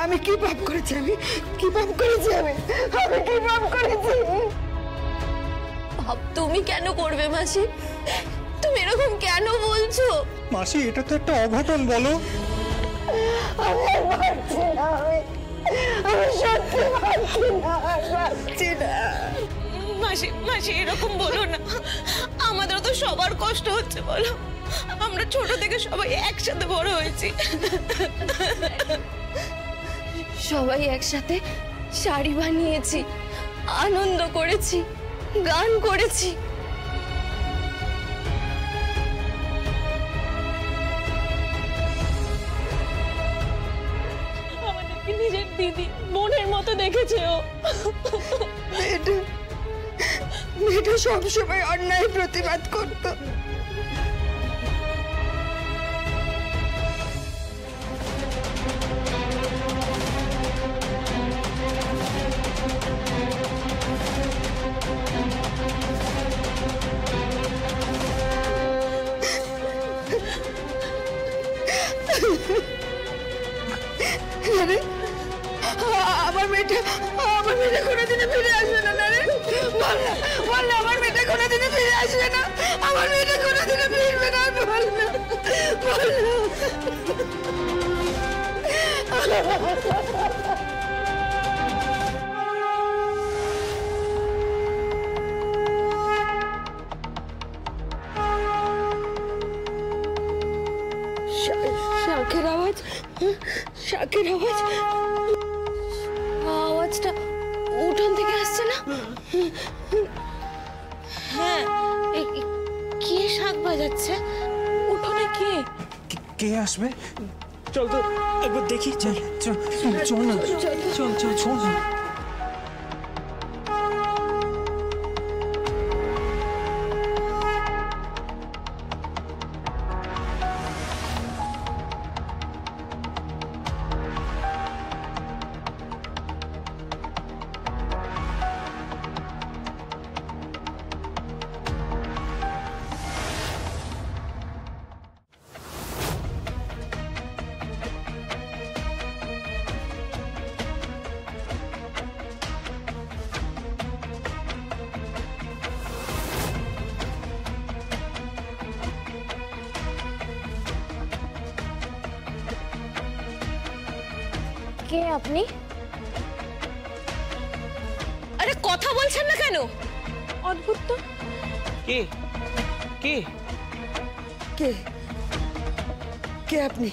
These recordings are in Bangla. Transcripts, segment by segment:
আমি কি পাপ করেছি? আমি কি পাপ করেছি? আমি কি পাপ করেছি? পাপ তুমি কেন করবে মাসি? তুমি এরকম কেন বলছো? মাসি, এটা তো একটা অঘটন। বলো। আমি পারছি না, আমি সত্যি পারছি না। মাসি মাসি এরকম বলো না, আমাদেরও তো সবার কষ্ট হচ্ছে বলো। আমরা ছোট থেকে সবাই একসাথে বড় হয়েছি, সবাই একসাথে শাড়ি বানিয়েছি, আনন্দ করেছি, গান করেছি। আমাদেরকে নিজের দিদি বোনের মতো দেখেছে ও। মেয়েটা সবসময় অন্যায় প্রতিবাদ করতো। আমার মেয়েটা কোনোদিনও ফিরে আসবে না। বল না আমার মেয়েটা কোনোদিনও ফিরে আসবে না। আমার মেয়েটা কোনোদিনও ফিরবে না। বল না। শাঁখের আওয়াজ, শাঁখের আওয়াজ। আওয়াজটা উঠোন থেকে আসছে না? হ্যাঁ, কে শাঁখ বাজাচ্ছে? উঠোনে কে? কে আসবে? চল তো একবার দেখি। চল চল চল না, চল চল চল না। কে আপনি? আরে কথা বলছেন না কেন? অদ্ভুত তো। কে কে কে কে আপনি?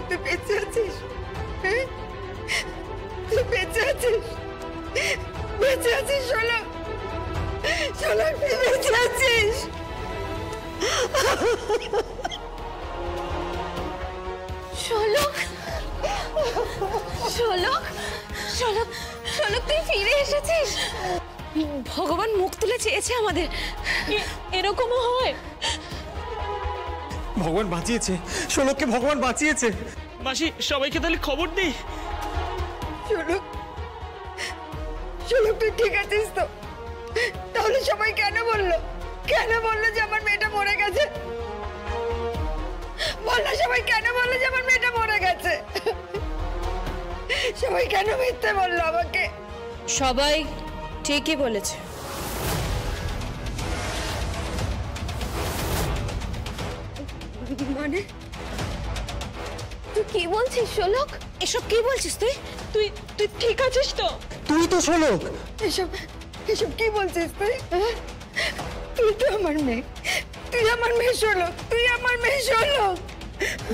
তুই বেঁচে আছিস? তুই বেঁচে আছিস? বেঁচে আছিস শোলক? শোলক তুই বেঁচে আছিস? শোলক, শোলক, শোলক, শোলক তুই ফিরে এসেছিস। ভগবান মুখ তুলে চেয়েছে আমাদের। এরকমও হয়? ভগবান বাঁচিয়েছে শোলককে, ভগবান বাঁচিয়েছে। মাসি, সবাইকে তাহলে খবর দিই। শোলক, শোলক তুই ঠিক আছিস তো? তাহলে সবাই কেন বললো যে আমার মেয়েটা মরে গেছে? বল না, সবাই কেন বললো যে আমার মেয়েটা মরে গেছে? সবাই কেন মিথ্যে বললো আমাকে? সবাই ঠিকই বলেছে। মানে তুই কি বলছিস শোলক? এসব কি বলছিস তুই? তুই তুই ঠিক আছিস তো? তুই তো শোলক। এসব এসব কি বলছিস তুই? হ্যাঁ? তুই তো আমার মেয়ে, তুই আমার মেয়ে শোলক, তুই আমার মেয়ে শোলক।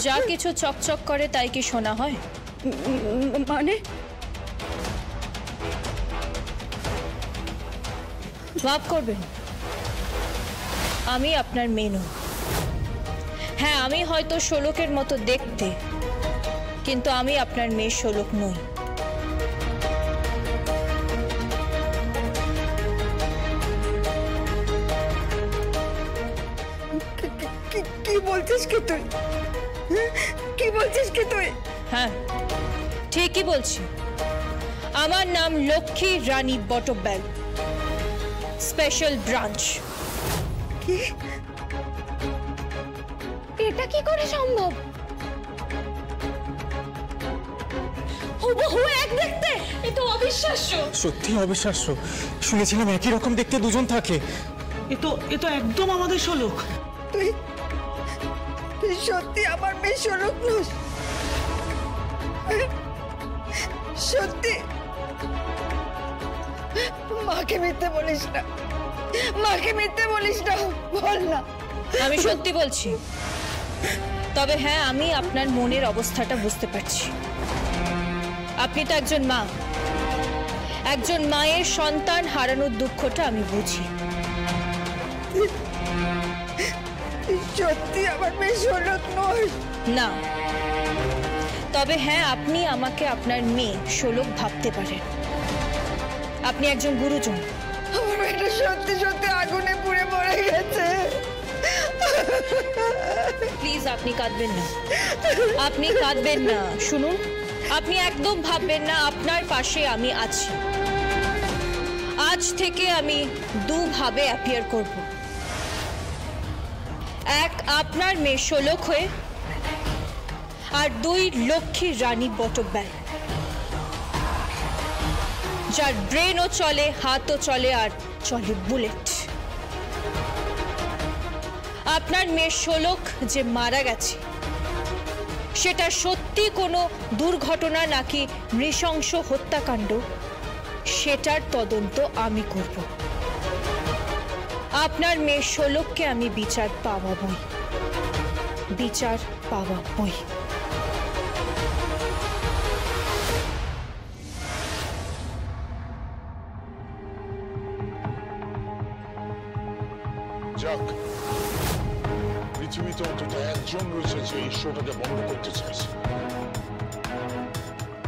যা কিছু চকচক করে তাই কি শোনা হয়? মানে মাফ করবেন, আমি আপনার মেয়ে নই। হ্যাঁ, আমি হয়তো শোলকের মতো দেখতে, কিন্তু আমি আপনার মেয়ে শোলক নই। কি বলছিস কি তুই? হ্যাঁ? কি বলছিস কি তুই? হ্যাঁ, ঠিকই বলছি। আমার নাম লক্ষ্মী রানী বটব্যাল, স্পেশাল ব্রাঞ্চ। কি? এটা কি করে সম্ভব? হুবহু এক দেখতে, এ তো অবিশ্বাস্য। সত্যি অবিশ্বাস্য। শুনেছিলাম একই রকম দেখতে দুজন থাকে। এ তো একদম আমাদের শোলক। তুই তুই সত্যি আমার মেয়ে শোলক নস? সত্যি? মাকে মিথ্যে বলিস না, মাকে মিথ্যে বলিস না, বল না। আমি সত্যি বলছি। তবে হ্যাঁ, আমি আপনার মনের অবস্থাটা বুঝতে পারছি। আপনি তো একজন মা, একজন মায়ের সন্তান হারানোর দুঃখটা আমি বুঝি। তুই সত্যি আমার মেয়ে শোলক নস? না, তবে হ্যাঁ, আপনি আমাকে আপনার মেয়ে শোলক ভাবতে পারেন। আপনি একজন গুরুজন। আমার মেয়েটা সত্যি সত্যি আগুনে পুড়ে মরে গেছে। প্লিজ, আপনি কাঁদবেন না, আপনি কাঁদবেন না। শুনুন, আপনি একদম ভাববেন না, আপনার পাশে আমি আছি। আজ থেকে আমি দুভাবে অ্যাপিয়ার করব। এক, আপনার মেয়ে শোলক হয়ে, আর দুই, লক্ষ্মী রানী বটব্যাল, যার ব্রেনও চলে, হাতও চলে, আর চলে বুলেট। আপনার মেয়ে শোলক যে মারা গেছে, সেটা সত্যি কোনো দুর্ঘটনা নাকি নৃশংস হত্যাকাণ্ড, সেটার তদন্ত আমি করব। আপনার মেয়ে শোলককে আমি বিচার পাওয়াবই, বিচার পাওয়াবই। যাক, পৃথিবীতে অন্তত একজন রয়েছে যে এই শোটাকে বন্ধ করতে চাইছে।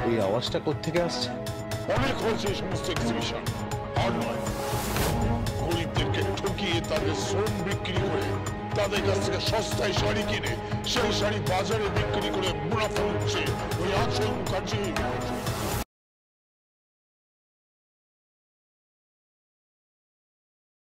এই আওয়াজটা কোত্থেকে আসছে? অনেক হয়েছে এই সমস্ত এক্সিবিশন, আর নয়। গরিবদেরকে ঠকিয়ে তাদের শ্রম বিক্রি করে, তাদের কাছ থেকে সস্তায় শাড়ি কিনে সেই শাড়ি বাজারে বিক্রি করে মুনাফা হচ্ছে ওই আঁচল মুখার্জি।